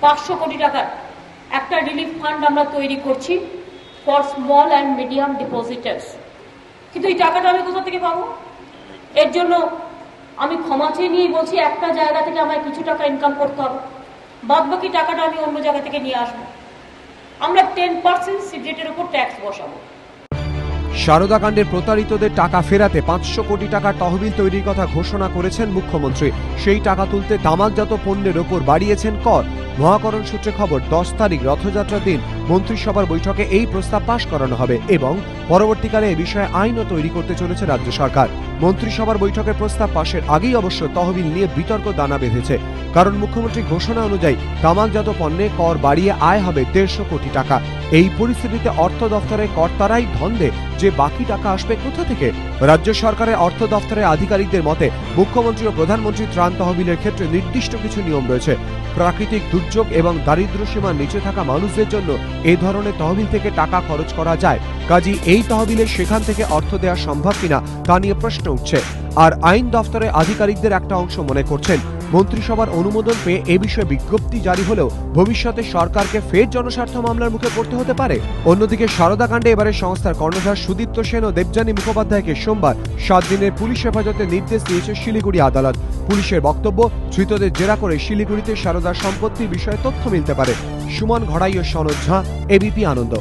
500 কোটি টাকার একটা রিলিফ ফান্ড আমরা তৈরি করছি ফর স্মল অ্যান্ড মিডিয়াম ডিপোজিটার্স। কিন্তু এই টাকাটা আমি কোথা থেকে পাবো? এর জন্য আমি ক্ষমা চেয়ে নিয়েই বলছি, একটা জায়গা থেকে আমায় কিছু টাকা ইনকাম করতে হবে, বাদ বাকি টাকাটা আমি অন্য জায়গা থেকে নিয়ে আসবো। আমরা 10% সিগারেটের উপর ট্যাক্স বসাবো। সারদা কাণ্ডের প্রতারিতদের টাকা ফেরাতে 500 কোটি টাকার তহবিল তৈরির কথা ঘোষণা করেছেন মুখ্যমন্ত্রী। সেই টাকা তুলতে তামাকজাত পণ্যের ওপর বাড়িয়েছেন কর। মহাকরণ সূত্রে খবর, 10 তারিখ রথযাত্রার দিন মন্ত্রিসভার বৈঠকে এই প্রস্তাব পাশ করানো হবে এবং পরবর্তীকালে এ বিষয়ে আইনও তৈরি করতে চলেছে রাজ্য সরকার। মন্ত্রিসভার বৈঠকের প্রস্তাব পাশের আগেই অবশ্য তহবিল নিয়ে বিতর্ক দানা বেঁধেছে, কারণ মুখ্যমন্ত্রী ঘোষণা অনুযায়ী তামাকজাত পণ্যে কর বাড়িয়ে আয় হবে 150 কোটি টাকা। এই পরিস্থিতিতে অর্থ দফতরের কর্তারাই ধন্দে যে বাকি টাকা আসবে কোথা থেকে। রাজ্য সরকারের অর্থ দফতরের আধিকারিকদের মতে, মুখ্যমন্ত্রী ও প্রধানমন্ত্রীর ত্রাণ তহবিলের ক্ষেত্রে নির্দিষ্ট কিছু নিয়ম রয়েছে। প্রাকৃতিক দুর্যোগ এবং দারিদ্র্য সীমার নিচে থাকা মানুষদের জন্য এই ধরনের তহবিল থেকে টাকা খরচ করা যায়। কাজী এই তহবিলে সেখান থেকে অর্থ দেওয়া সম্ভব কিনা তা নিয়ে প্রশ্ন উঠছে। আর আইন দফতরের আধিকারিকদের একটা অংশ মনে করছেন, মন্ত্রিসভার অনুমোদন পেয়ে এ বিষয়ে বিজ্ঞপ্তি জারি হলেও ভবিষ্যতে সরকারকে ফের জনস্বার্থ মামলার মুখে পড়তে হতে পারে। অন্যদিকে সারদা কাণ্ডে এবারে সংস্থার কর্ণধার সুদীপ্ত সেন ও দেবযানী মুখোপাধ্যায়কে সোমবার 7 দিনের পুলিশ হেফাজতের নির্দেশ দিয়েছে শিলিগুড়ি আদালত। পুলিশের বক্তব্য, ধৃতদের জেরা করে শিলিগুড়িতে সারদার সম্পত্তির বিষয়ে তথ্য মিলতে পারে। সুমন ঘড়াই ও সনদ ঝা, এবিপি আনন্দ।